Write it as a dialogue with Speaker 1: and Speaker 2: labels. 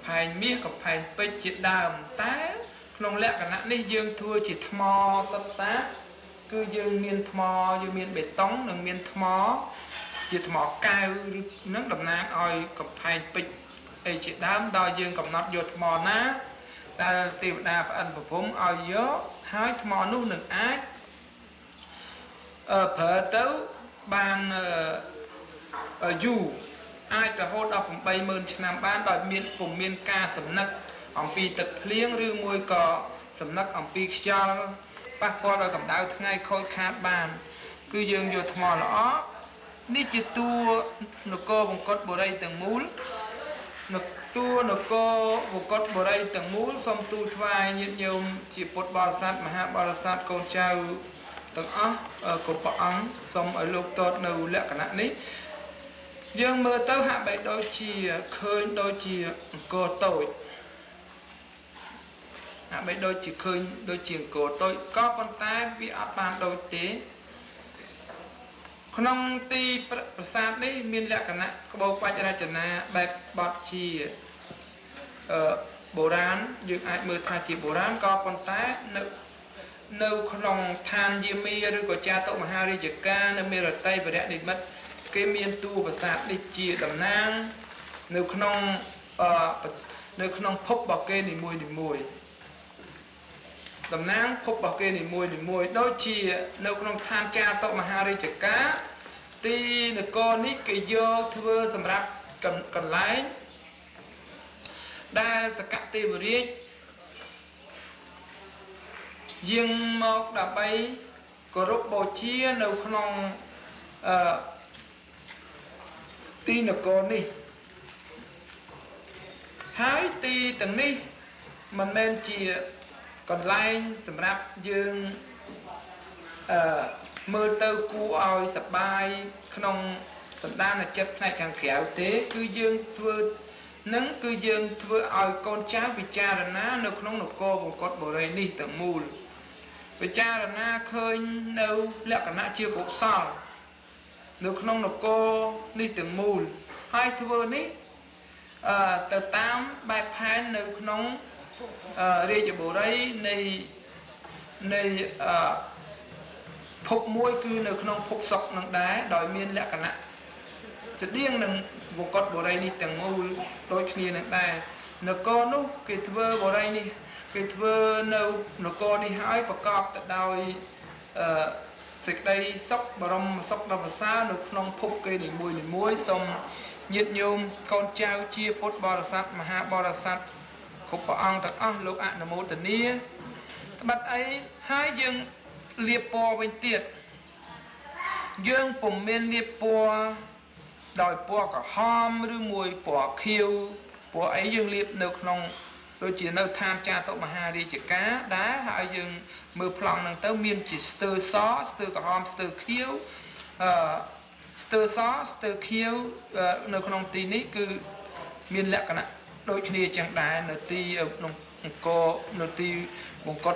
Speaker 1: ផែងមាសកំផែងពេជ្រជាដើមតែក្នុងលក្ខណៈនេះយើងធ្វើជាថ្មសុទ្ធសាធគឺយើងមានថ្មយើងមានបេតុងនិងមានថ្មជាថ្មកែវឬនឹងតំណាងឲ្យកំផែងពេជ្រអីជាដើមដល់យើងកំណត់យកថ្មណាដែលទេវតាប្អិនប្រភពឲ្យយកហើយថ្មនោះនឹងអាចប្រើទៅបានយូរអាចរហូតដល់ 80000 ឆ្នាំបានដោយពុំមានការសំណឹកអំពីទឹកភ្លៀងឬមួយក៏សំណឹកអំពីខ្យល់ប៉ះពាល់ដល់កម្ដៅថ្ងៃខូចខាតបានគឺយើងយកថ្មល្អនេះជាតួនគរវង្គតបុរីទាំងមូលតួនគរវង្គតបុរីទាំងមូលសូមទូលថ្វាយញាតិញោមជាពុទ្ធបរិស័ទមហាបរិស័ទកូនចៅទាំងអស់គ្រប់ព្រះអង្គសូមឲ្យលោកតតនៅលក្ខណៈនេះយើងមើលទៅហាក់បីដូចជាឃើញដូចជាអង្គរតូចហាក់បីដូចជាឃើញដូចជាអង្គរតូចក៏ប៉ុន្តែវាអត់បានដូចទេក្នុងទីប្រាសាទនេះមានលក្ខណៈក្បូរក្បាច់រចនាបែបបទជាបុរាណយើងអាចមើលថាជាបុរាណក៏ប៉ុន្តែនៅក្នុងឋានយាមីឬក៏ចាតុមហារាជការនៅមេរតីវរៈនិមិត្តគេមានតួប្រាសាទនេះជាតំណាងនៅក្នុងភពរបស់គេនីមួយតំណាងភពរបស់គេនីមួយដូចជានៅក្នុងឋានចាតុមហារាជការទីនគរនេះគេយកធ្វើសម្រាប់កន្លែងដែលសកទេវរាជយាងមកដើម្បីគោរពបូជានៅក្នុងទីនគរនេះហើយទីទាំងនេះមិនមែនជាកន្លែងសម្រាប់យើងមើលទៅគួរឲ្យសប្បាយក្នុងសន្តានចិត្តផ្នែកខាងក្រៅទេគឺយើងធ្វើនឹងគឺយើងធ្វើឲ្យកូនចៅពិចារណានៅក្នុងនគរវង្គតបុរីនេះទាំងមូលពិចារណាឃើញនៅលក្ខណៈជាកុសលនៅក្នុងនគរនេះទាំងមូលហើយធ្វើនេះទៅតាមបែបផែននៅក្នុងរាជបុរីនៃភពមួយគឺនៅក្នុងភពសុខនឹងដែរដោយមានលក្ខណៈស្តៀងនឹងវង្គតបុរីនេះទាំងមូលដូចគ្នានឹងដែរនគរនោះគេធ្វើបុរីនេះគេធ្វើនៅនគរនេះហើយប្រកបទៅដោយសេចក្តីសុខបរមសុខដ៏ប្រសើរនៅក្នុងភពគេនីមួយសូមញាតិញោមកូនចៅជាពុទ្ធបរិស័ទមហាបរិស័ទគ្រប់ព្រះអង្គទាំងអស់លោកអនុមោទនាត្បិតអីហើយយើងលាបពណ៌វិញទៀតយើងពុំមានលាបពណ៌ដោយពណ៌ក្រហមឬមួយពណ៌ខៀវពណ៌អីយើងលាបនៅក្នុងដូចជានៅឋានចាតុមហារាជការដែរហើយយើងមើលប្លង់ហ្នឹងទៅមានជាស្ទើរសស្ទើរក្រហមស្ទើរខៀវស្ទើរសស្ទើរខៀវនៅក្នុងទីនេះគឺមានលក្ខណៈដូចគ្នាចឹងដែរនៅទីក្នុងអង្គរនៅទីវង្គត